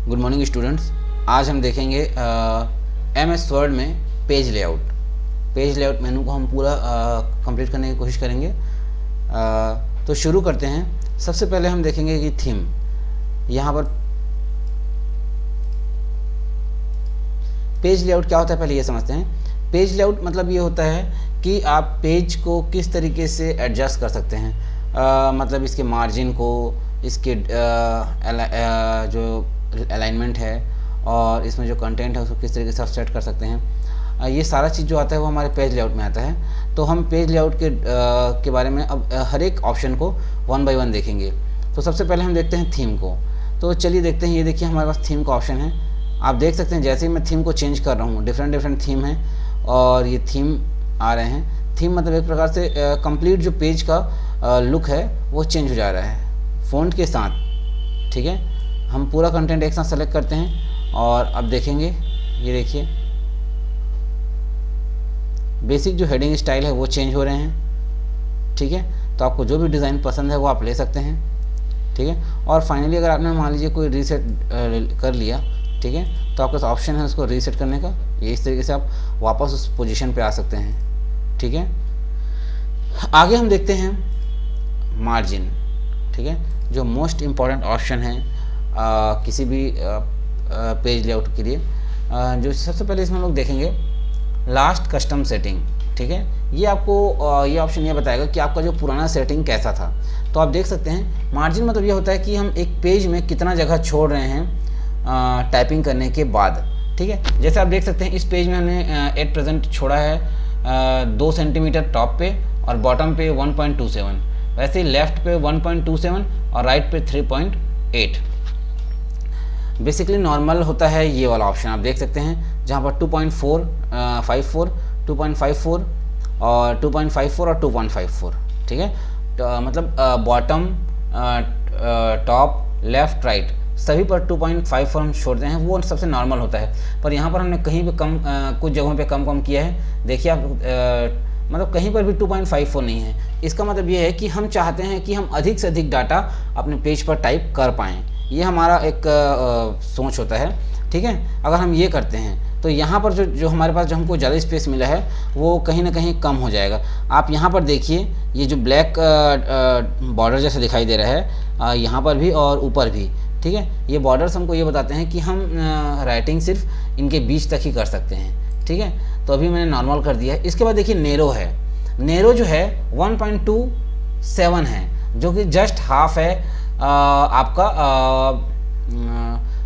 Good morning students. आज हम देखेंगे MS वर्ड में पेज लेआउट मेनू को हम पूरा कंप्लीट करने की कोशिश करेंगे। तो शुरू करते हैं। सबसे पहले हम देखेंगे कि थीम, यहाँ पर पेज लेआउट क्या होता है पहले ये समझते हैं। पेज लेआउट मतलब ये होता है कि आप पेज को किस तरीके से एडजस्ट कर सकते हैं। मतलब इसके मार्जिन को, इसके जो अलाइनमेंट है और इसमें जो कंटेंट है उसको किस तरीके से आप सेट कर सकते हैं। ये सारा चीज़ जो आता है वो हमारे पेज लेआउट में आता है। तो हम पेज लेआउट के बारे में अब हर एक ऑप्शन को वन बाय वन देखेंगे। तो सबसे पहले हम देखते हैं थीम को। तो चलिए देखते हैं। ये देखिए हमारे पास थीम का ऑप्शन है। आप देख सकते हैं जैसे ही मैं थीम को चेंज कर रहा हूँ, डिफरेंट थीम है और ये थीम आ रहे हैं। थीम मतलब एक प्रकार से कंप्लीट जो पेज का लुक है वो चेंज हो जा रहा है फ़ॉन्ट के साथ। ठीक है, हम पूरा कंटेंट एक साथ सेलेक्ट करते हैं और अब देखेंगे। ये देखिए बेसिक जो हेडिंग स्टाइल है वो चेंज हो रहे हैं। ठीक है, तो आपको जो भी डिज़ाइन पसंद है वो आप ले सकते हैं। ठीक है, और फाइनली अगर आपने मान लीजिए कोई रीसेट कर लिया, ठीक है, तो आपके पास ऑप्शन है उसको रीसेट करने का। ये इस तरीके से आप वापस उस पोजीशन पे आ सकते हैं। ठीक है, आगे हम देखते हैं मार्जिन। ठीक है, जो मोस्ट इम्पॉर्टेंट ऑप्शन है किसी भी पेज लेआउट के लिए। जो सबसे पहले इसमें हम लोग देखेंगे लास्ट कस्टम सेटिंग। ठीक है, ये आपको ये ऑप्शन ये बताएगा कि आपका जो पुराना सेटिंग कैसा था। तो आप देख सकते हैं मार्जिन मतलब ये होता है कि हम एक पेज में कितना जगह छोड़ रहे हैं टाइपिंग करने के बाद। ठीक है, जैसे आप देख सकते हैं इस पेज में हमने एट प्रेजेंट छोड़ा है 2 सेंटीमीटर टॉप पे और बॉटम पे 1.27, वैसे ही लेफ्ट पे 1.27 और राइट पे 3.8। बेसिकली नॉर्मल होता है ये वाला ऑप्शन आप देख सकते हैं, जहाँ पर 2.54 और 2.54 और 2.54। ठीक है, तो मतलब बॉटम, टॉप, लेफ्ट, राइट सभी पर 2.54 हम छोड़ते हैं, वो सबसे नॉर्मल होता है। पर यहाँ पर हमने कहीं भी कम कुछ जगहों पे कम किया है। देखिए आप मतलब कहीं पर भी 2.54 नहीं है। इसका मतलब ये है कि हम चाहते हैं कि हम अधिक से अधिक डाटा अपने पेज पर टाइप कर पाएँ। ये हमारा एक सोच होता है। ठीक है, अगर हम ये करते हैं तो यहाँ पर जो हमारे पास जो हमको ज़्यादा स्पेस मिला है वो कहीं ना कहीं कम हो जाएगा। आप यहाँ पर देखिए ये जो ब्लैक बॉर्डर जैसा दिखाई दे रहा है यहाँ पर भी और ऊपर भी। ठीक है, ये बॉर्डर्स हमको ये बताते हैं कि हम राइटिंग सिर्फ इनके बीच तक ही कर सकते हैं। ठीक है, तो अभी मैंने नॉर्मल कर दिया है। इसके बाद देखिए नेरो है। नेरो जो है 1.27 है, जो कि जस्ट हाफ है आपका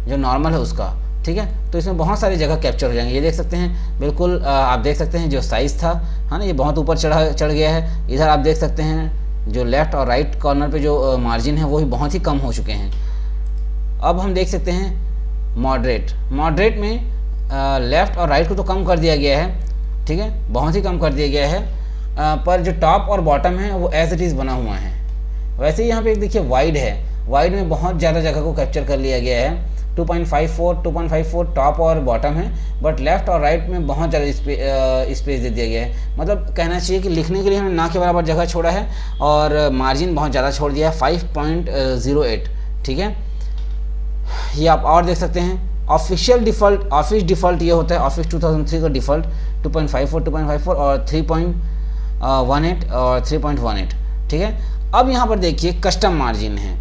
जो नॉर्मल है उसका। ठीक है, तो इसमें बहुत सारी जगह कैप्चर हो जाएंगे। ये देख सकते हैं बिल्कुल आप देख सकते हैं जो साइज़ था है ना, ये बहुत ऊपर चढ़ गया है। इधर आप देख सकते हैं जो लेफ़्ट और राइट कॉर्नर पे जो मार्जिन है वो भी बहुत ही कम हो चुके हैं। अब हम देख सकते हैं मॉडरेट में लेफ़्ट और राइट को तो कम कर दिया गया है। ठीक है, बहुत ही कम कर दिया गया है। पर जो टॉप और बॉटम है वो एज इट इज़ बना हुआ है। वैसे ही यहाँ पे एक देखिए वाइड है, वाइड में बहुत ज़्यादा जगह को कैप्चर कर लिया गया है। 2.54 टॉप और बॉटम है, बट लेफ़्ट और राइट में बहुत ज़्यादा स्पेस दे दिया गया है। मतलब कहना चाहिए कि लिखने के लिए हमने ना के बराबर जगह छोड़ा है और मार्जिन बहुत ज़्यादा छोड़ दिया है 5.08। ठीक है, ये आप और देख सकते हैं। ऑफिस डिफ़ॉल्ट ये होता है, ऑफिस 2003 का डिफ़ॉल्ट 2.54 और 3.18 और 3.18। ठीक है, अब यहाँ पर देखिए कस्टम मार्जिन है।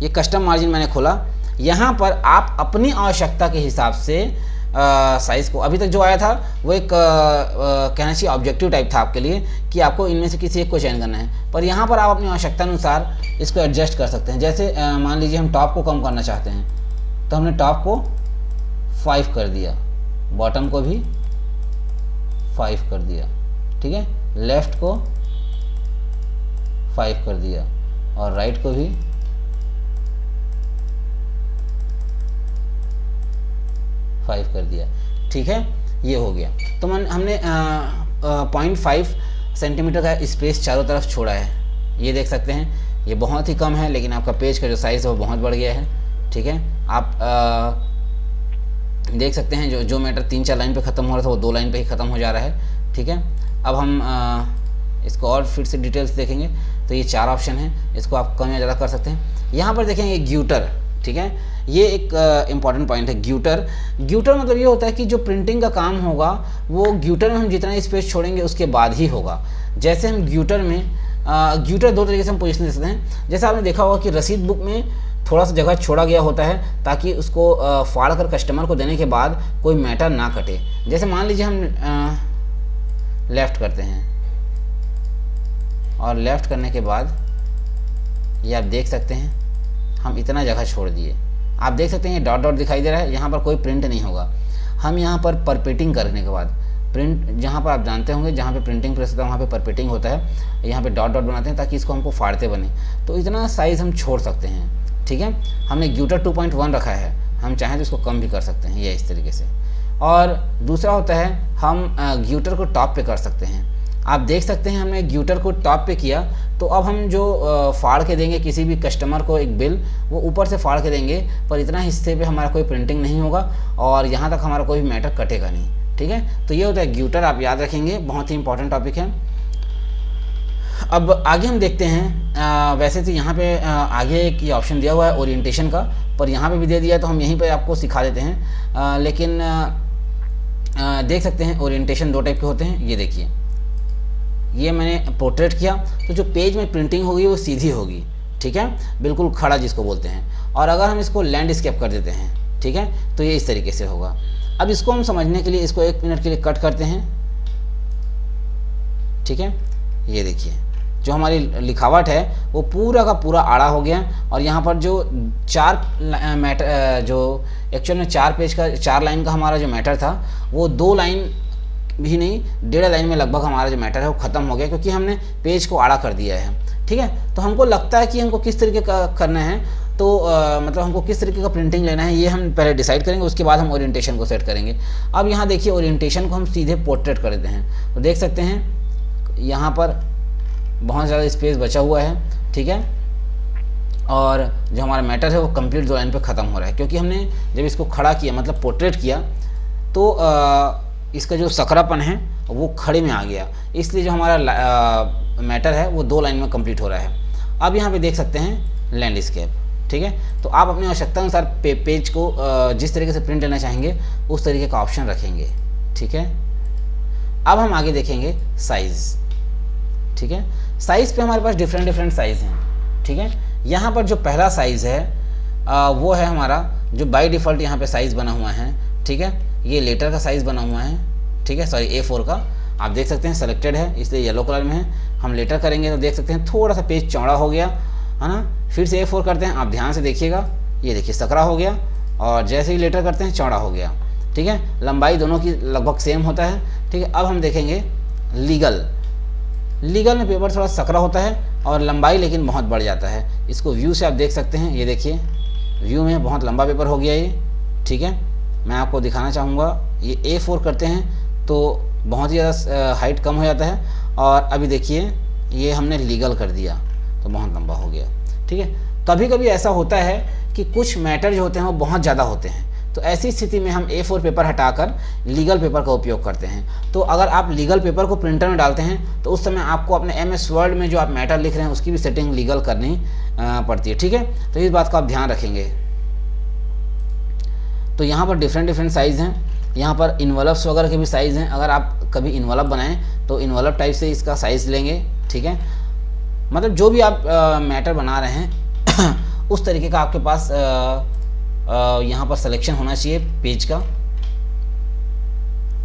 ये कस्टम मार्जिन मैंने खोला, यहाँ पर आप अपनी आवश्यकता के हिसाब से साइज़ को, अभी तक जो आया था वो एक कहना चाहिए ऑब्जेक्टिव टाइप था आपके लिए कि आपको इनमें से किसी एक को चयन करना है। पर यहाँ पर आप अपनी आवश्यकता अनुसार इसको एडजस्ट कर सकते हैं। जैसे मान लीजिए हम टॉप को कम करना चाहते हैं तो हमने टॉप को 5 कर दिया, बॉटम को भी 5 कर दिया। ठीक है, लेफ़्ट को 5 कर दिया और राइट को भी 5 कर दिया। ठीक है, ये हो गया। तो हमने 0.5 सेंटीमीटर का स्पेस चारों तरफ छोड़ा है। ये देख सकते हैं ये बहुत ही कम है, लेकिन आपका पेज का जो साइज़ है वो बहुत बढ़ गया है। ठीक है, आप देख सकते हैं जो मैटर 3-4 लाइन पे ख़त्म हो रहा था वो 2 लाइन पे ही ख़त्म हो जा रहा है। ठीक है, अब हम इसको और फिर से डिटेल्स देखेंगे तो ये 4 ऑप्शन हैं, इसको आप कम या ज़्यादा कर सकते हैं। यहाँ पर देखेंगे ग्यूटर। ठीक है, ये एक इम्पॉर्टेंट पॉइंट है। ग्यूटर, ग्यूटर मतलब ये होता है कि जो प्रिंटिंग का काम होगा वो ग्यूटर में हम जितना स्पेस छोड़ेंगे उसके बाद ही होगा। जैसे हम ग्यूटर में ग्यूटर दो तरीके से हम पोजीशन दे सकते हैं। जैसे आपने देखा होगा कि रसीद बुक में थोड़ा सा जगह छोड़ा गया होता है ताकि उसको फाड़ कर कस्टमर को देने के बाद कोई मैटर ना कटे। जैसे मान लीजिए हम लेफ़्ट करते हैं और लेफ़्ट करने के बाद ये आप देख सकते हैं हम इतना जगह छोड़ दिए। आप देख सकते हैं ये डॉट डॉट दिखाई दे रहा है, यहाँ पर कोई प्रिंट नहीं होगा। हम यहाँ पर परपेटिंग करने के बाद प्रिंट, जहाँ पर आप जानते होंगे जहाँ पे प्रिंटिंग प्रेस होता है वहाँ पे परपेटिंग होता है, यहाँ पे डॉट डॉट बनाते हैं ताकि इसको हमको फाड़ते बने। तो इतना साइज़ हम छोड़ सकते हैं। ठीक है, हमने ग्यूटर 2.1 रखा है, हम चाहें तो इसको कम भी कर सकते हैं, ये इस तरीके से। और दूसरा होता है हम ग्यूटर को टॉप पे कर सकते हैं। आप देख सकते हैं हमने ग्यूटर को टॉप पे किया तो अब हम जो फाड़ के देंगे किसी भी कस्टमर को एक बिल, वो ऊपर से फाड़ के देंगे, पर इतना हिस्से पे हमारा कोई प्रिंटिंग नहीं होगा और यहाँ तक हमारा कोई भी मैटर कटेगा नहीं। ठीक है, तो ये होता है ग्यूटर, आप याद रखेंगे, बहुत ही इंपॉर्टेंट टॉपिक है। अब आगे हम देखते हैं, वैसे तो यहाँ पे आगे एक ये ऑप्शन दिया हुआ है ओरिएंटेशन का, पर यहाँ पे भी दे दिया तो हम यहीं पे आपको सिखा देते हैं। लेकिन देख सकते हैं ओरिएंटेशन दो टाइप के होते हैं। ये देखिए, ये मैंने पोर्ट्रेट किया तो जो पेज में प्रिंटिंग होगी वो सीधी होगी। ठीक है, बिल्कुल खड़ा जिसको बोलते हैं। और अगर हम इसको लैंडस्केप कर देते हैं, ठीक है, तो ये इस तरीके से होगा। अब इसको हम समझने के लिए इसको 1 मिनट के लिए कट करते हैं। ठीक है, ये देखिए जो हमारी लिखावट है वो पूरा का पूरा आड़ा हो गया और यहाँ पर जो 4 मैटर, जो एक्चुअल में 4 पेज का 4 लाइन का हमारा जो मैटर था वो 2 लाइन भी नहीं, 1.5 लाइन में लगभग हमारा जो मैटर है वो ख़त्म हो गया, क्योंकि हमने पेज को आड़ा कर दिया है। ठीक है, तो हमको लगता है कि हमको किस तरीके का करना है, तो मतलब हमको किस तरीके का प्रिंटिंग लेना है ये हम पहले डिसाइड करेंगे, उसके बाद हम ओरिएंटेशन को सेट करेंगे। अब यहाँ देखिए ओरिएंटेशन को हम सीधे पोर्ट्रेट कर देते हैं, तो देख सकते हैं यहाँ पर बहुत ज़्यादा स्पेस बचा हुआ है। ठीक है, और जो हमारा मैटर है वो कंप्लीट 2 लाइन पे ख़त्म हो रहा है, क्योंकि हमने जब इसको खड़ा किया मतलब पोर्ट्रेट किया तो इसका जो सकरापन है वो खड़े में आ गया, इसलिए जो हमारा मैटर है वो 2 लाइन में कंप्लीट हो रहा है। अब यहाँ पे देख सकते हैं लैंडस्केप। ठीक है, तो आप अपनी आवश्यकता अनुसार पेज को जिस तरीके से प्रिंट लेना चाहेंगे उस तरीके का ऑप्शन रखेंगे। ठीक है, अब हम आगे देखेंगे साइज़। ठीक है, साइज़ पे हमारे पास डिफरेंट साइज़ हैं। ठीक है, यहाँ पर जो पहला साइज़ है वो है हमारा जो बाय डिफ़ॉल्ट यहाँ पे साइज़ बना हुआ है। ठीक है, ये लेटर का साइज़ बना हुआ है। ठीक है, सॉरी A4 का, आप देख सकते हैं सेलेक्टेड है इसलिए येलो कलर में है। हम लेटर करेंगे तो देख सकते हैं थोड़ा सा पेज चौड़ा हो गया है ना। फिर से A4 करते हैं, आप ध्यान से देखिएगा, ये देखिए सकरा हो गया, और जैसे ही लेटर करते हैं चौड़ा हो गया। ठीक है, लंबाई दोनों की लगभग सेम होता है। ठीक है, अब हम देखेंगे लीगल। लीगल में पेपर थोड़ा सकरा होता है और लंबाई लेकिन बहुत बढ़ जाता है। इसको व्यू से आप देख सकते हैं, ये देखिए व्यू में बहुत लंबा पेपर हो गया ये। ठीक है, मैं आपको दिखाना चाहूँगा, ये A4 करते हैं तो बहुत ही ज़्यादा हाइट कम हो जाता है, और अभी देखिए ये हमने लीगल कर दिया तो बहुत लंबा हो गया। ठीक है, कभी कभी ऐसा होता है कि कुछ मैटर जो होते हैं वो बहुत ज़्यादा होते हैं, तो ऐसी स्थिति में हम A4 पेपर हटाकर लीगल पेपर का उपयोग करते हैं। तो अगर आप लीगल पेपर को प्रिंटर में डालते हैं तो उस समय आपको अपने MS वर्ड में जो आप मैटर लिख रहे हैं उसकी भी सेटिंग लीगल करनी पड़ती है। ठीक है, तो इस बात का आप ध्यान रखेंगे। तो यहाँ पर डिफरेंट साइज़ हैं, यहाँ पर इन्वलप्स वगैरह के भी साइज़ हैं। अगर आप कभी इन्वलप बनाएं तो इन्वलप टाइप से इसका साइज़ लेंगे। ठीक है, मतलब जो भी आप मैटर बना रहे हैं उस तरीके का आपके पास यहाँ पर सिलेक्शन होना चाहिए पेज का।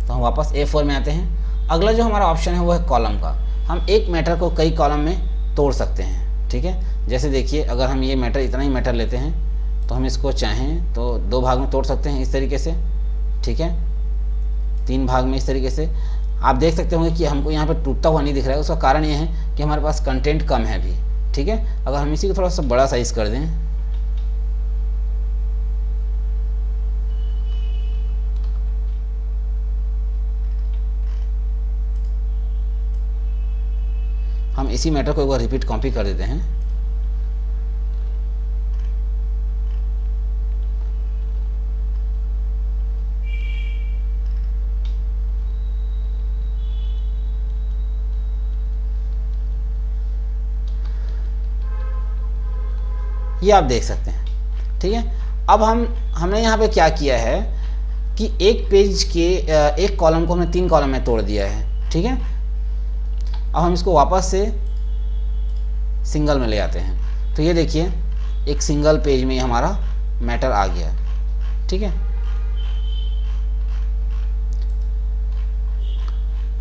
तो हम वापस A4 में आते हैं। अगला जो हमारा ऑप्शन है वो है कॉलम का। हम एक मैटर को कई कॉलम में तोड़ सकते हैं। ठीक है, जैसे देखिए अगर हम ये मैटर इतना ही मैटर लेते हैं तो हम इसको चाहें तो 2 भाग में तोड़ सकते हैं इस तरीके से। ठीक है, 3 भाग में इस तरीके से। आप देख सकते होंगे कि हमको यहाँ पर टूटता हुआ नहीं दिख रहा है, उसका कारण ये है कि हमारे पास कंटेंट कम है अभी। ठीक है, अगर हम इसी को थोड़ा सा बड़ा साइज़ कर दें, हम इसी मैटर को एक बार रिपीट कॉपी कर देते हैं। ये आप देख सकते हैं। ठीक है, अब हमने यहाँ पे क्या किया है कि एक पेज के एक कॉलम को हमने 3 कॉलम में तोड़ दिया है, ठीक है। अब हम इसको वापस से सिंगल में ले आते हैं, तो ये देखिए एक सिंगल पेज में हमारा मैटर आ गया, ठीक है।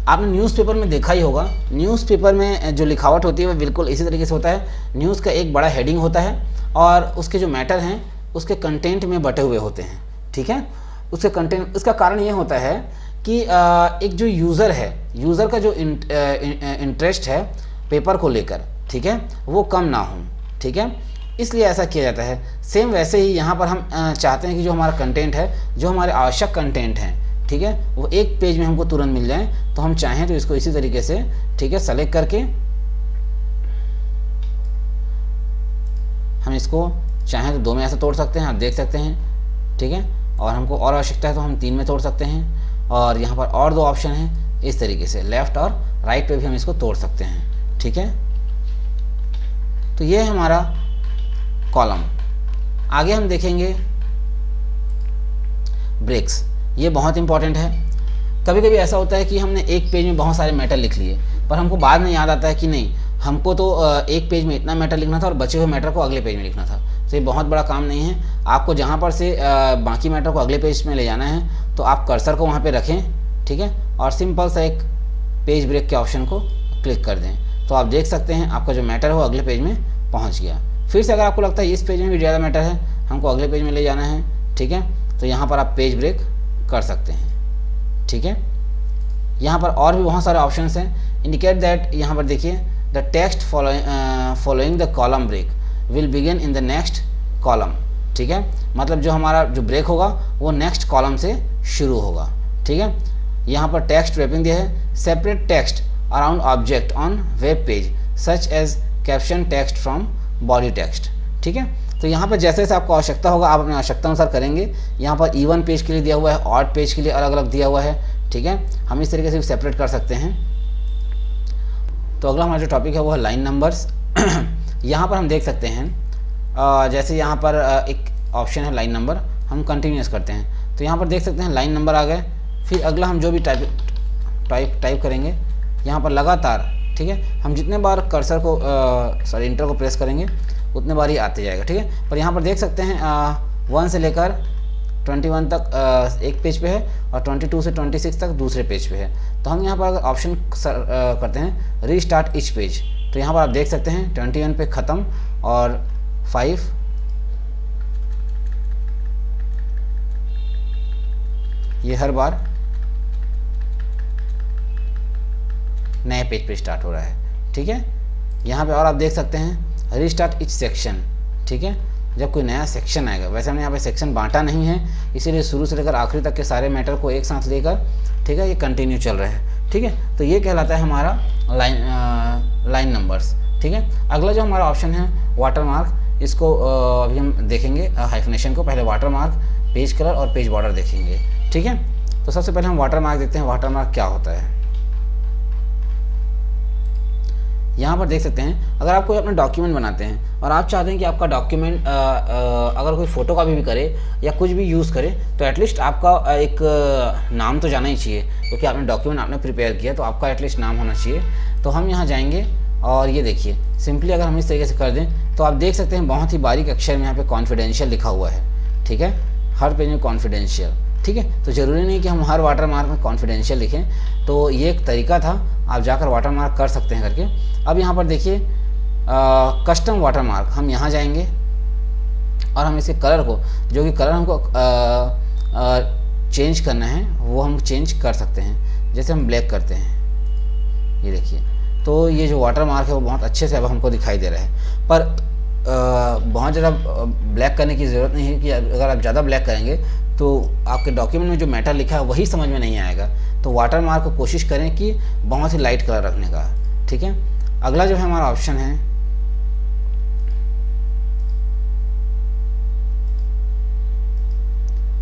आपने न्यूज़पेपर में देखा ही होगा, न्यूज़पेपर में जो लिखावट होती है वो बिल्कुल इसी तरीके से होता है। न्यूज़ का एक बड़ा हेडिंग होता है और उसके जो मैटर हैं उसके कंटेंट में बटे हुए होते हैं, ठीक है। उसके कंटेंट, इसका कारण ये होता है कि एक जो यूज़र है, यूज़र का जो इंटरेस्ट है पेपर को लेकर, ठीक है, वो कम ना हो, ठीक है, इसलिए ऐसा किया जाता है। सेम वैसे ही यहाँ पर हम चाहते हैं कि जो हमारा कंटेंट है, जो हमारे आवश्यक कंटेंट हैं, ठीक है, वो एक पेज में हमको तुरंत मिल जाए। तो हम चाहें तो इसको इसी तरीके से, ठीक है, सेलेक्ट करके हम इसको चाहें तो 2 में ऐसे तोड़ सकते हैं, आप देख सकते हैं, ठीक है। और हमको और आवश्यकता है तो हम 3 में तोड़ सकते हैं। और यहाँ पर और 2 ऑप्शन हैं, इस तरीके से लेफ़्ट और राइट पे भी हम इसको तोड़ सकते हैं, ठीक है। तो ये है हमारा कॉलम। आगे हम देखेंगे ब्रेक्स। ये बहुत इंपॉर्टेंट है। कभी कभी ऐसा होता है कि हमने एक पेज में बहुत सारे मैटर लिख लिए, पर हमको बाद में याद आता है कि नहीं, हमको तो एक पेज में इतना मैटर लिखना था और बचे हुए मैटर को अगले पेज में लिखना था। तो ये बहुत बड़ा काम नहीं है। आपको जहाँ पर से बाकी मैटर को अगले पेज में ले जाना है तो आप कर्सर को वहाँ पे रखें, ठीक है, और सिंपल सा एक पेज ब्रेक के ऑप्शन को क्लिक कर दें, तो आप देख सकते हैं आपका जो मैटर है वो अगले पेज में पहुँच गया। फिर से अगर आपको लगता है इस पेज में भी ज़्यादा मैटर है, हमको अगले पेज में ले जाना है, ठीक है, तो यहाँ पर आप पेज ब्रेक कर सकते हैं, ठीक है। यहाँ पर और भी बहुत सारे ऑप्शंस हैं। इंडिकेट दैट, यहाँ पर देखिए, the text following the column break will begin in the next column, ठीक है, मतलब जो हमारा जो ब्रेक होगा वो नेक्स्ट कॉलम से शुरू होगा, ठीक है। यहाँ पर टेक्स्ट रैपिंग दिया है, separate text around object on web page such as caption text from body text, ठीक है। तो यहाँ पर जैसे जैसे आपको आवश्यकता होगा आप अपने आवश्यकता अनुसार करेंगे। यहाँ पर इवन पेज के लिए दिया हुआ है, ऑड पेज के लिए अलग अलग दिया हुआ है, ठीक है। हम इस तरीके से सेपरेट कर सकते हैं। तो अगला हमारा जो टॉपिक है वो है लाइन नंबर्स। यहाँ पर हम देख सकते हैं जैसे यहाँ पर एक ऑप्शन है लाइन नंबर, हम कंटिन्यूस करते हैं तो यहाँ पर देख सकते हैं लाइन नंबर आ गए। फिर अगला हम जो भी टाइप करेंगे यहाँ पर लगातार, ठीक है, हम जितने बार कर्सर को इंटर को प्रेस करेंगे उतने बार ही आते जाएगा, ठीक है। पर यहाँ पर देख सकते हैं 1 से लेकर 21 तक एक पेज पे है और 22 से 26 तक दूसरे पेज पे है। तो हम यहाँ पर अगर ऑप्शन करते हैं रीस्टार्ट ईच पेज, तो यहाँ पर आप देख सकते हैं 21 पे ख़त्म और 5 ये हर बार नए पेज पे स्टार्ट हो रहा है, ठीक है। यहाँ पे और आप देख सकते हैं रीस्टार्ट ईच सेक्शन, ठीक है, जब कोई नया सेक्शन आएगा। वैसे हमने यहाँ पे सेक्शन बांटा नहीं है, इसीलिए शुरू से लेकर आखिरी तक के सारे मैटर को एक साथ लेकर, ठीक है, ये कंटिन्यू चल रहा है, ठीक है। तो ये कहलाता है हमारा लाइन नंबर्स, ठीक है। अगला जो हमारा ऑप्शन है वाटर मार्क, इसको अभी हम देखेंगे हाइफनेशन को। पहले वाटर मार्क, पेज कलर और पेज बॉर्डर देखेंगे, ठीक है। तो सबसे पहले हम वाटर मार्क देखते हैं, वाटर मार्क क्या होता है। यहाँ पर देख सकते हैं अगर आप कोई अपना डॉक्यूमेंट बनाते हैं और आप चाहते हैं कि आपका डॉक्यूमेंट अगर कोई फ़ोटो कॉपी भी करे या कुछ भी यूज़ करे तो एटलीस्ट आपका एक नाम तो जाना ही चाहिए, क्योंकि आपने डॉक्यूमेंट आपने प्रिपेयर किया तो आपका एटलीस्ट नाम होना चाहिए। तो हम यहाँ जाएंगे और ये देखिए सिंपली अगर हम इस तरीके से कर दें तो आप देख सकते हैं बहुत ही बारीक अक्षर में यहाँ पे कॉन्फिडेंशियल लिखा हुआ है, ठीक है, हर पेज में कॉन्फिडेंशियल, ठीक है। तो ज़रूरी नहीं कि हम हर वाटर मार्क में कॉन्फिडेंशियल लिखें, तो ये एक तरीका था, आप जाकर वाटर मार्क कर सकते हैं करके। अब यहाँ पर देखिए कस्टम वाटर मार्क, हम यहाँ जाएंगे और हम इसके कलर को, जो कि कलर हमको चेंज करना है वो हम चेंज कर सकते हैं। जैसे हम ब्लैक करते हैं, ये देखिए, तो ये जो वाटर मार्क है वो बहुत अच्छे से अब हमको दिखाई दे रहा है। पर बहुत ज़्यादा ब्लैक करने की ज़रूरत नहीं है कि अगर आप ज़्यादा ब्लैक करेंगे तो आपके डॉक्यूमेंट में जो मैटर लिखा है वही समझ में नहीं आएगा। तो वाटर मार्क को कोशिश करें कि बहुत ही लाइट कलर रखने का, ठीक है। अगला जो है हमारा ऑप्शन है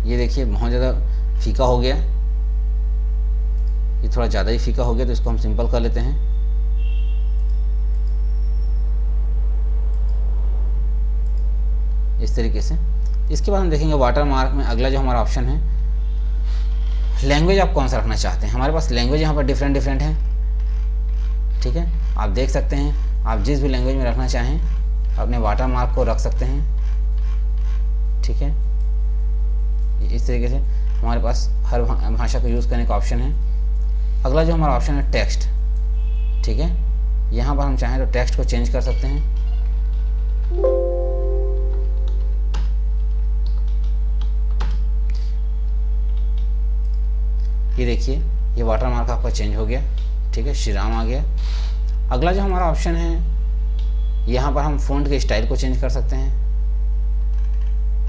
ये देखिए, बहुत ज़्यादा फीका हो गया, ये थोड़ा ज़्यादा ही फीका हो गया, तो इसको हम सिंपल कर लेते हैं। इस तरीके से इसके बाद हम देखेंगे वाटर मार्क में अगला जो हमारा ऑप्शन है, लैंग्वेज आप कौन सा रखना चाहते हैं। हमारे पास लैंग्वेज यहाँ पर डिफरेंट है, ठीक है। आप देख सकते हैं, आप जिस भी लैंग्वेज में रखना चाहें अपने वाटर मार्क को रख सकते हैं, ठीक है। इस तरीके से हमारे पास हर भाषा को यूज़ करने का ऑप्शन है। अगला जो हमारा ऑप्शन है टेक्स्ट, ठीक है। यहाँ पर हम चाहें तो टेक्स्ट को चेंज कर सकते हैं। ये देखिए, ये वाटर मार्क आपका चेंज हो गया, ठीक है, श्री राम आ गया। अगला जो हमारा ऑप्शन है, यहाँ पर हम फ़ॉन्ट के स्टाइल को चेंज कर सकते हैं,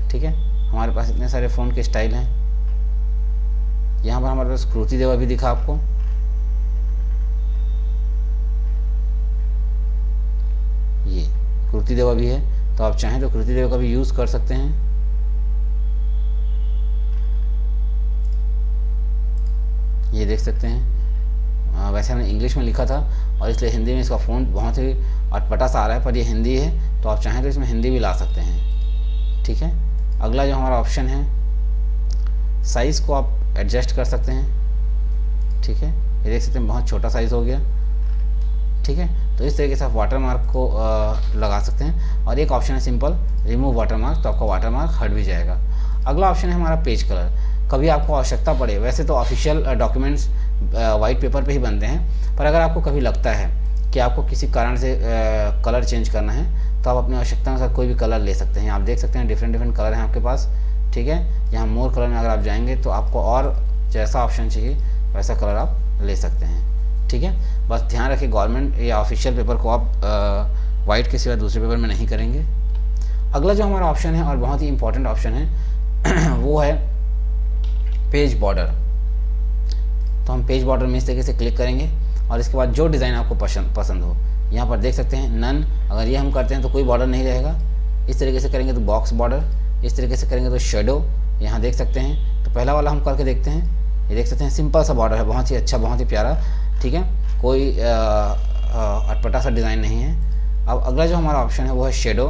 ठीक है। हमारे पास इतने सारे फ़ॉन्ट के स्टाइल हैं। यहाँ पर हमारे पास कृति देवा भी दिखा आपको, ये कृति देवा भी है, तो आप चाहें तो कृति देवा का भी यूज़ कर सकते हैं। ये देख सकते हैं, वैसे हमने इंग्लिश में लिखा था और इसलिए हिंदी में इसका फ़ॉन्ट बहुत ही अटपटा सा आ रहा है, पर ये हिंदी है तो आप चाहें तो इसमें हिंदी भी ला सकते हैं, ठीक है। अगला जो हमारा ऑप्शन है, साइज़ को आप एडजस्ट कर सकते हैं, ठीक है। ये देख सकते हैं बहुत छोटा साइज़ हो गया, ठीक है। तो इस तरीके से आप वाटर मार्क को लगा सकते हैं। और एक ऑप्शन है सिंपल रिमूव वाटर मार्क, तो आपका वाटर मार्क हट भी जाएगा। अगला ऑप्शन है हमारा पेज कलर। कभी आपको आवश्यकता पड़े, वैसे तो ऑफिशियल डॉक्यूमेंट्स वाइट पेपर पे ही बनते हैं, पर अगर आपको कभी लगता है कि आपको किसी कारण से कलर चेंज करना है तो आप अपनी आवश्यकता अनुसार कोई भी कलर ले सकते हैं। आप देख सकते हैं डिफरेंट कलर हैं आपके पास, ठीक है। यहाँ मोर कलर में अगर आप जाएंगे तो आपको और जैसा ऑप्शन चाहिए वैसा कलर आप ले सकते हैं, ठीक है। बस ध्यान रखिए गवर्नमेंट या ऑफिशियल पेपर को आप वाइट के सिवा दूसरे पेपर में नहीं करेंगे। अगला जो हमारा ऑप्शन है और बहुत ही इंपॉर्टेंट ऑप्शन है वो है पेज बॉर्डर। तो हम पेज बॉर्डर में इस तरीके से क्लिक करेंगे और इसके बाद जो डिज़ाइन आपको पसंद हो, यहाँ पर देख सकते हैं नन, अगर ये हम करते हैं तो कोई बॉर्डर नहीं रहेगा। इस तरीके से करेंगे तो बॉक्स बॉर्डर, इस तरीके से करेंगे तो शेडो, यहाँ देख सकते हैं। तो पहला वाला हम करके देखते हैं। ये देख सकते हैं सिंपल सा बॉर्डर है, बहुत ही अच्छा, बहुत ही प्यारा, ठीक है। कोई अटपटा सा डिज़ाइन नहीं है। अब अगला जो हमारा ऑप्शन है वो है शेडो।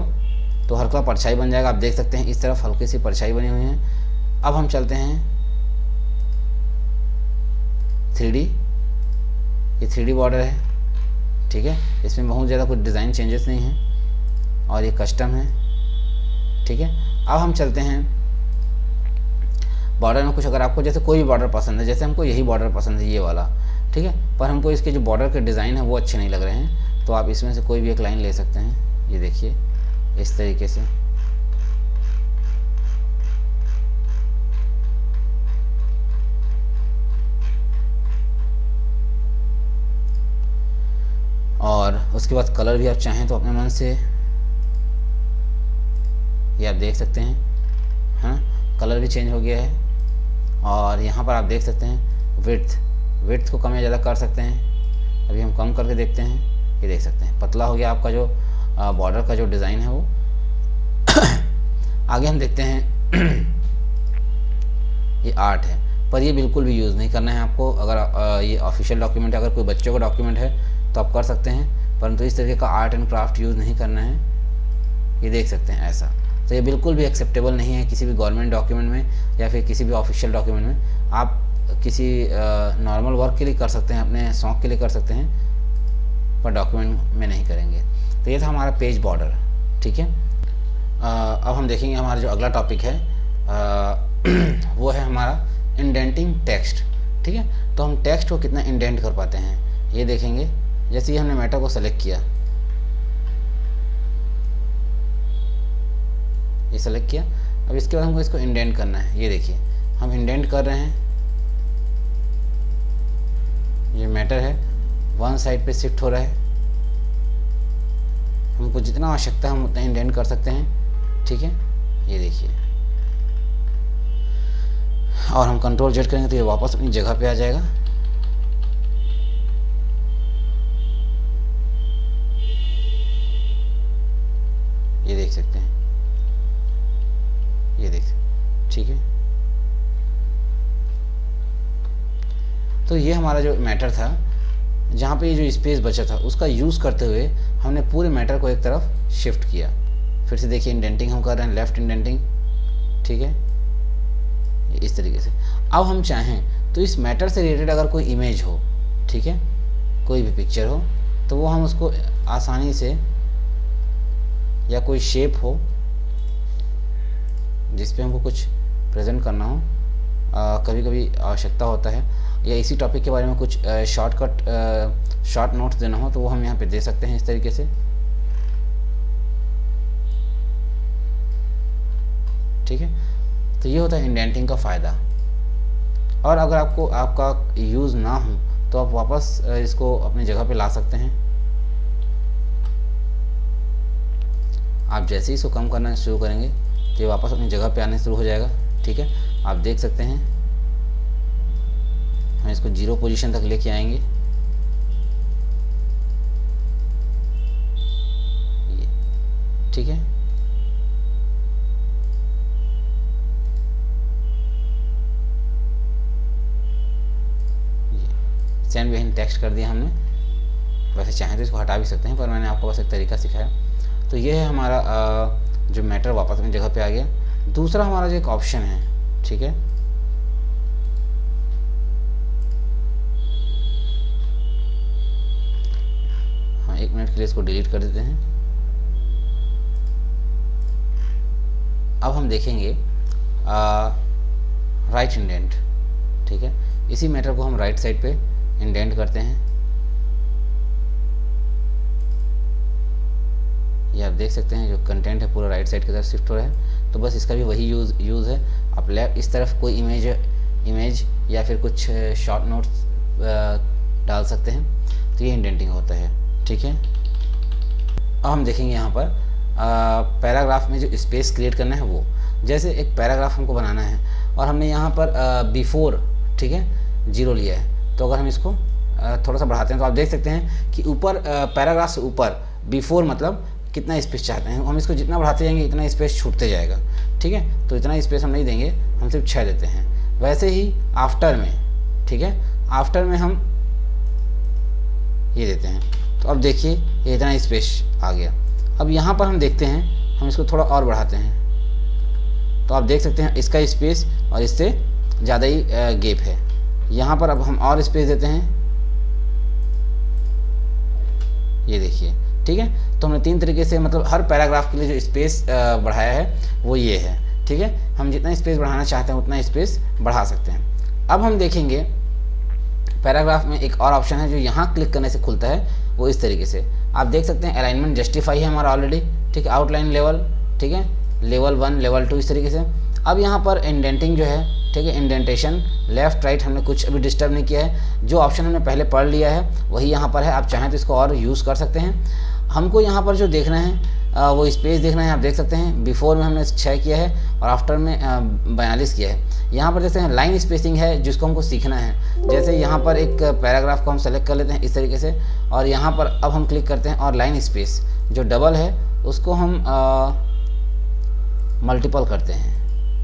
तो हल्का परछाई बन जाएगा, आप देख सकते हैं इस तरफ हल्की सी परछाई बनी हुई है। अब हम चलते हैं 3D, ये 3D बॉर्डर है, ठीक है। इसमें बहुत ज़्यादा कुछ डिज़ाइन चेंजेस नहीं हैं और ये कस्टम है, ठीक है। अब हम चलते हैं बॉर्डर में कुछ, अगर आपको जैसे कोई भी बॉर्डर पसंद है, जैसे हमको यही बॉर्डर पसंद है ये वाला, ठीक है, पर हमको इसके जो बॉर्डर के डिज़ाइन है वो अच्छे नहीं लग रहे हैं, तो आप इसमें से कोई भी एक लाइन ले सकते हैं। ये देखिए इस तरीके से, और उसके बाद कलर भी आप चाहें तो अपने मन से, ये आप देख सकते हैं, हाँ, कलर भी चेंज हो गया है। और यहाँ पर आप देख सकते हैं विड्थ को कम या ज़्यादा कर सकते हैं। अभी हम कम करके देखते हैं, ये देख सकते हैं पतला हो गया आपका जो बॉर्डर का जो डिज़ाइन है वो। आगे हम देखते हैं ये आर्ट है, पर ये बिल्कुल भी यूज़ नहीं करना है आपको। अगर ये ऑफिशियल डॉक्यूमेंट है, अगर कोई बच्चों का डॉक्यूमेंट है तो आप कर सकते हैं, परंतु इस तरीके का आर्ट एंड क्राफ्ट यूज़ नहीं करना है। ये देख सकते हैं ऐसा, तो ये बिल्कुल भी एक्सेप्टेबल नहीं है किसी भी गवर्नमेंट डॉक्यूमेंट में या फिर किसी भी ऑफिशियल डॉक्यूमेंट में। आप किसी नॉर्मल वर्क के लिए कर सकते हैं, अपने शौक़ के लिए कर सकते हैं, पर डॉक्यूमेंट में नहीं करेंगे। तो ये था हमारा पेज बॉर्डर, ठीक है। अब हम देखेंगे हमारा जो अगला टॉपिक है वो है हमारा इंडेंटिंग टेक्स्ट, ठीक है। तो हम टेक्स्ट को कितना इंडेंट कर पाते हैं ये देखेंगे। जैसे ये हमने मैटर को सेलेक्ट किया, ये सेलेक्ट किया, अब इसके बाद हमको इसको इंडेंट करना है। ये देखिए हम इंडेंट कर रहे हैं, ये मैटर है वन साइड पे शिफ्ट हो रहा है। हमको जितना आवश्यकता है हम उतना इंडेंट कर सकते हैं, ठीक है। ये देखिए, और हम कंट्रोल जेड करेंगे तो ये वापस अपनी जगह पे आ जाएगा। ये देख सकते हैं, ये देख, ठीक है। तो ये हमारा जो मैटर था, जहाँ पे ये जो स्पेस बचा था उसका यूज़ करते हुए हमने पूरे मैटर को एक तरफ शिफ्ट किया। फिर से देखिए इंडेंटिंग हम कर रहे हैं, लेफ़्ट इंडेंटिंग, ठीक है, इस तरीके से। अब हम चाहें तो इस मैटर से रिलेटेड अगर कोई इमेज हो, ठीक है, कोई भी पिक्चर हो, तो वो हम उसको आसानी से, या कोई शेप हो जिस पे हमको कुछ प्रेजेंट करना हो, कभी कभी आवश्यकता होता है, या इसी टॉपिक के बारे में कुछ शॉर्ट नोट्स देना हो, तो वो हम यहाँ पे दे सकते हैं इस तरीके से, ठीक है। तो ये होता है इंडेंटिंग का फ़ायदा। और अगर आपको आपका यूज़ ना हो तो आप वापस इसको अपनी जगह पे ला सकते हैं। आप जैसे ही इसको कम करना शुरू करेंगे तो ये वापस अपनी जगह पे आने शुरू हो जाएगा, ठीक है। आप देख सकते हैं हम इसको 0 पोजीशन तक लेके आएंगे, ये, ठीक है। सेंड बिहाइंड टेक्स्ट कर दिया हमने। वैसे चाहें तो इसको हटा भी सकते हैं, पर मैंने आपको बस एक तरीका सिखाया। तो ये है हमारा जो मैटर वापस अपनी जगह पे आ गया। दूसरा हमारा जो एक ऑप्शन है, ठीक है, हाँ 1 मिनट के लिए इसको डिलीट कर देते हैं। अब हम देखेंगे राइट इंडेंट, ठीक है। इसी मैटर को हम राइट साइड पे इंडेंट करते हैं। ये आप देख सकते हैं जो कंटेंट है पूरा राइट साइड की तरफ शिफ्ट हो रहा है। तो बस इसका भी वही यूज़ है। आप लेफ्ट इस तरफ कोई इमेज या फिर कुछ शॉर्ट नोट्स डाल सकते हैं, तो ये इंडेंटिंग होता है, ठीक है। अब हम देखेंगे यहाँ पर पैराग्राफ में जो स्पेस क्रिएट करना है वो, जैसे एक पैराग्राफ हमको बनाना है और हमने यहाँ पर बिफोर, ठीक है, 0 लिया है। तो अगर हम इसको थोड़ा सा बढ़ाते हैं तो आप देख सकते हैं कि ऊपर पैराग्राफ से ऊपर बिफोर मतलब कितना स्पेस चाहते हैं, हम इसको जितना बढ़ाते जाएंगे इतना स्पेस छूटते जाएगा, ठीक है। तो इतना स्पेस हम नहीं देंगे, हम सिर्फ 6 देते हैं। वैसे ही आफ्टर में, ठीक है, आफ्टर में हम ये देते हैं। तो अब देखिए ये इतना स्पेस आ गया। अब यहाँ पर हम देखते हैं, हम इसको थोड़ा और बढ़ाते हैं, तो आप देख सकते हैं इसका स्पेस और इससे ज़्यादा ही गैप है। यहाँ पर अब हम और स्पेस देते हैं, ये देखिए, ठीक है। तो हमने 3 तरीके से, मतलब हर पैराग्राफ के लिए जो स्पेस बढ़ाया है वो ये है, ठीक है। हम जितना स्पेस बढ़ाना चाहते हैं उतना स्पेस बढ़ा सकते हैं। अब हम देखेंगे पैराग्राफ में एक और ऑप्शन है जो यहाँ क्लिक करने से खुलता है, वो इस तरीके से। आप देख सकते हैं अलाइनमेंट जस्टिफाई है हमारा ऑलरेडी, ठीक है, आउटलाइन लेवल, ठीक है, लेवल 1 लेवल 2 इस तरीके से। अब यहाँ पर इंडेंटिंग जो है, ठीक है, इंडेंटेशन लेफ्ट राइट हमने कुछ अभी डिस्टर्ब नहीं किया है। जो ऑप्शन हमने पहले पढ़ लिया है वही यहाँ पर है। आप चाहें तो इसको और यूज़ कर सकते हैं। हमको यहाँ पर जो देखना है वो स्पेस देखना है। आप देख सकते हैं बिफोर में हमने 6 किया है और आफ्टर में 42 किया है। यहाँ पर जैसे लाइन स्पेसिंग है जिसको हमको सीखना है। जैसे यहाँ पर एक पैराग्राफ को हम सेलेक्ट कर लेते हैं इस तरीके से, और यहाँ पर अब हम क्लिक करते हैं और लाइन स्पेस जो डबल है उसको हम मल्टीपल करते हैं।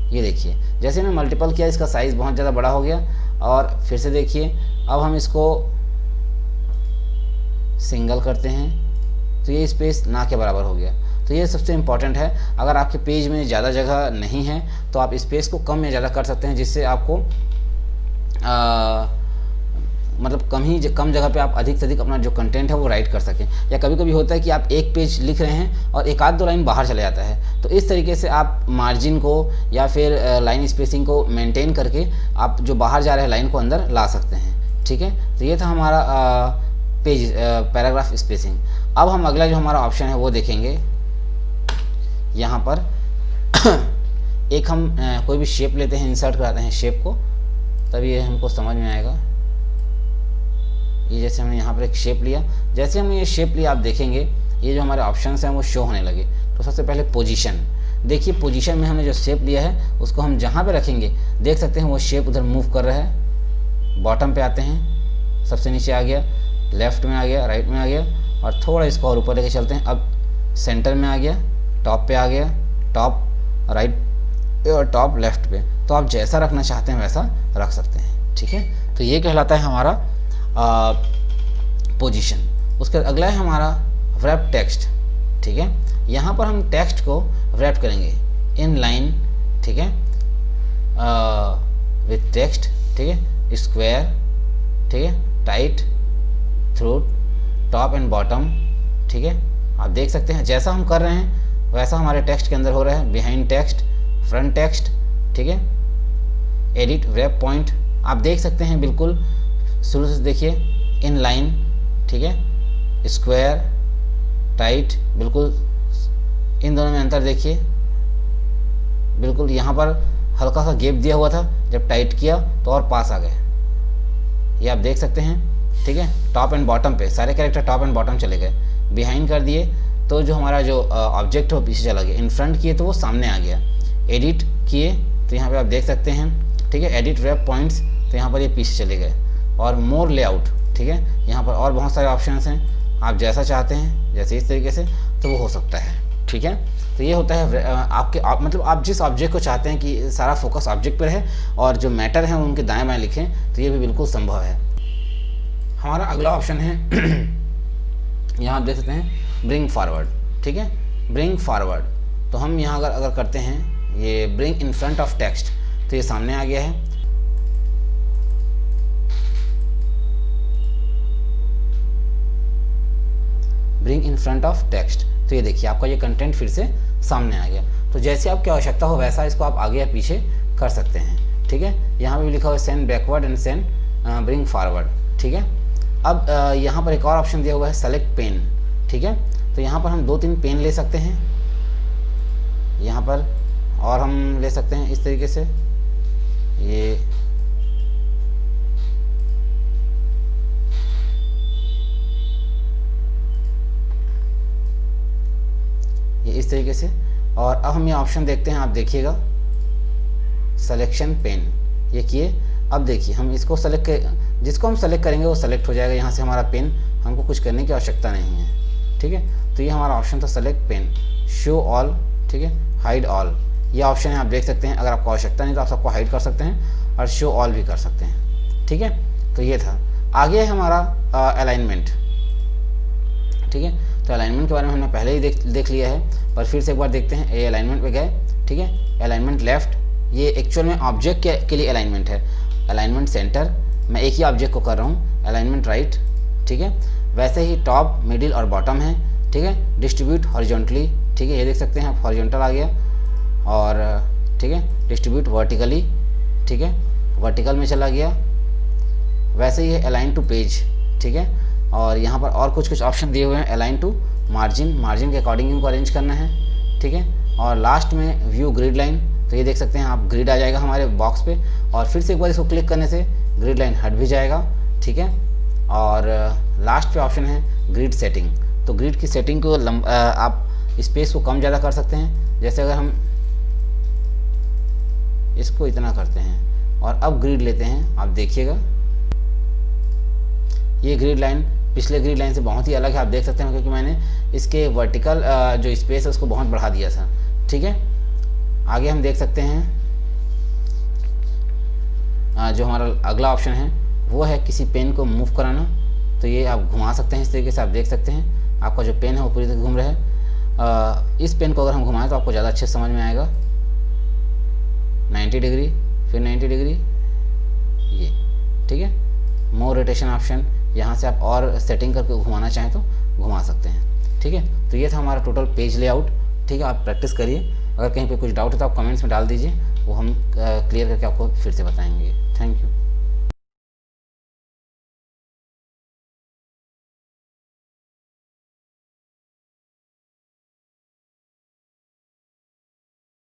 ये देखिए जैसे मैंने मल्टीपल किया इसका साइज़ बहुत ज़्यादा बड़ा हो गया। और फिर से देखिए अब हम इसको सिंगल करते हैं तो ये स्पेस ना के बराबर हो गया। तो ये सबसे इम्पॉर्टेंट है। अगर आपके पेज में ज़्यादा जगह नहीं है तो आप स्पेस को कम या ज़्यादा कर सकते हैं, जिससे आपको मतलब कम जगह पे आप अधिक से अधिक अपना जो कंटेंट है वो राइट कर सकें। या कभी कभी होता है कि आप एक पेज लिख रहे हैं और एक आध 2 लाइन बाहर चले जाता है, तो इस तरीके से आप मार्जिन को या फिर लाइन स्पेसिंग को मेंटेन करके आप जो बाहर जा रहे हैं लाइन को अंदर ला सकते हैं, ठीक है। तो ये था हमारा पेज पैराग्राफ स्पेसिंग। अब हम अगला जो हमारा ऑप्शन है वो देखेंगे। यहाँ पर एक हम कोई भी शेप लेते हैं, इंसर्ट कराते हैं शेप को, तब ये हमको समझ में आएगा। ये जैसे हमने यहाँ पर एक शेप लिया, जैसे हमने ये शेप लिया आप देखेंगे ये जो हमारे ऑप्शंस हैं वो शो होने लगे। तो सबसे पहले पोजीशन देखिए, पोजीशन में हमने जो शेप लिया है उसको हम जहाँ पे रखेंगे देख सकते हैं वो शेप उधर मूव कर रहा है। बॉटम पे आते हैं, सबसे नीचे आ गया, लेफ्ट में आ गया, राइट में आ गया, और थोड़ा इसको और ऊपर लेके चलते हैं। अब सेंटर में आ गया, टॉप पे आ गया, टॉप राइट और टॉप लेफ्ट पे। तो आप जैसा रखना चाहते हैं वैसा रख सकते हैं, ठीक है। तो ये कहलाता है हमारा पोजीशन। उसके अगला है हमारा व्रैप टेक्स्ट, ठीक है। यहाँ पर हम टेक्स्ट को व्रैप करेंगे इन लाइन, ठीक है, विथ टेक्स्ट, ठीक है, स्क्वायर, ठीक है, टाइट, थ्रूट, टॉप एंड बॉटम, ठीक है। आप देख सकते हैं जैसा हम कर रहे हैं वैसा हमारे टेक्स्ट के अंदर हो रहा है, बिहाइंड टेक्स्ट, फ्रंट टेक्स्ट, ठीक है, एडिट वेब पॉइंट, आप देख सकते हैं बिल्कुल शुरू से देखिए, इन लाइन, ठीक है, स्क्वायर, टाइट, बिल्कुल इन दोनों में अंतर देखिए, बिल्कुल यहाँ पर हल्का सा गैप दिया हुआ था, जब टाइट किया तो और पास आ गए, ये आप देख सकते हैं, ठीक है। टॉप एंड बॉटम पे सारे कैरेक्टर टॉप एंड बॉटम चले गए, बिहाइंड कर दिए तो जो हमारा जो ऑब्जेक्ट है वो पीछे चला गया, इन फ्रंट किए तो वो सामने आ गया, एडिट किए तो यहाँ पे आप देख सकते हैं, ठीक है, एडिट वेब पॉइंट्स, तो यहाँ पर ये पीछे चले गए, और मोर लेआउट, ठीक है, यहाँ पर और बहुत सारे ऑप्शंस हैं, आप जैसा चाहते हैं जैसे इस तरीके से तो वो हो सकता है, ठीक है। तो ये होता है मतलब आप जिस ऑब्जेक्ट को चाहते हैं कि सारा फोकस ऑब्जेक्ट पर है और जो मैटर है उनके दाएं बाएं लिखें, तो ये भी बिल्कुल संभव है। हमारा अगला ऑप्शन है यहाँ आप देख सकते हैं ब्रिंग फॉरवर्ड, ठीक है, ब्रिंग फॉरवर्ड, तो हम यहाँ अगर करते हैं ये bring in front of text, तो ये सामने आ गया है, bring in front of text, तो ये देखिए आपका ये कंटेंट फिर से सामने आ गया। तो जैसे आपकी आवश्यकता हो वैसा इसको आप आगे या पीछे कर सकते हैं, ठीक है। यहाँ पे भी लिखा हुआ है send backward and send bring forward, ठीक है। अब यहाँ पर एक और ऑप्शन दिया हुआ है सेलेक्ट पेन, ठीक है, तो यहाँ पर हम 2-3 पेन ले सकते हैं यहाँ पर, और हम ले सकते हैं इस तरीके से, ये इस तरीके से, और अब हम ये ऑप्शन देखते हैं, आप देखिएगा सिलेक्शन पेन, ये किए, अब देखिए हम इसको जिसको हम सेलेक्ट करेंगे वो सेलेक्ट हो जाएगा, यहाँ से हमारा पेन, हमको कुछ करने की आवश्यकता नहीं है, ठीक है। तो ये हमारा ऑप्शन था सेलेक्ट पेन, शो ऑल, ठीक है, हाइड ऑल, ये ऑप्शन है, आप देख सकते हैं। अगर आपको आवश्यकता नहीं तो आप सबको हाइड कर सकते हैं और शो ऑल भी कर सकते हैं, ठीक है। तो ये था। आगे है हमारा अलाइनमेंट, ठीक है, तो अलाइनमेंट के बारे में हमने पहले ही देख लिया है, पर फिर से एक बार देखते हैं। ये अलाइनमेंट पे गए, ठीक है, अलाइनमेंट लेफ्ट, ये एक्चुअल में ऑब्जेक्ट के लिए अलाइनमेंट है। अलाइनमेंट सेंटर, मैं एक ही ऑब्जेक्ट को कर रहा हूँ। अलाइनमेंट राइट, ठीक है, वैसे ही टॉप, मिडिल और बॉटम है, ठीक है। डिस्ट्रीब्यूट हॉरिजॉन्टली, ठीक है, ये देख सकते हैं आप, हॉरिजॉन्टल आ गया, और ठीक है, डिस्ट्रीब्यूट वर्टिकली, ठीक है, वर्टिकल में चला गया। वैसे ही है अलाइन टू पेज, ठीक है, और यहाँ पर और कुछ ऑप्शन दिए हुए हैं। अलाइन टू मार्जिन, मार्जिन के अकॉर्डिंग इनको अरेंज करना है, ठीक है। और लास्ट में व्यू ग्रिड लाइन, तो ये देख सकते हैं आप, ग्रिड आ जाएगा हमारे बॉक्स पे, और फिर से एक बार इसको क्लिक करने से ग्रिड लाइन हट भी जाएगा, ठीक है। और लास्ट पे ऑप्शन है ग्रिड सेटिंग, तो ग्रिड की सेटिंग को आप स्पेस को कम ज़्यादा कर सकते हैं। जैसे अगर हम इसको इतना करते हैं और अब ग्रिड लेते हैं, आप देखिएगा ये ग्रिड लाइन पिछले ग्रिड लाइन से बहुत ही अलग है, आप देख सकते हैं, क्योंकि मैंने इसके वर्टिकल जो स्पेस है उसको बहुत बढ़ा दिया था, ठीक है। आगे हम देख सकते हैं जो हमारा अगला ऑप्शन है वो है किसी पेन को मूव कराना, तो ये आप घुमा सकते हैं इस तरीके से, आप देख सकते हैं आपका जो पेन है वो पूरी तरह घूम रहा है। इस पेन को अगर हम घुमाएं तो आपको ज़्यादा अच्छे समझ में आएगा। 90 डिग्री, फिर 90 डिग्री, ये, ठीक है। मोर रोटेशन ऑप्शन, यहाँ से आप और सेटिंग करके घुमाना चाहें तो घुमा सकते हैं, ठीक है। तो ये था हमारा टोटल पेज लेआउट, ठीक है। आप प्रैक्टिस करिए, अगर कहीं पे कुछ डाउट है तो आप कमेंट्स में डाल दीजिए, वो हम क्लियर करके आपको फिर से बताएंगे। Thank you.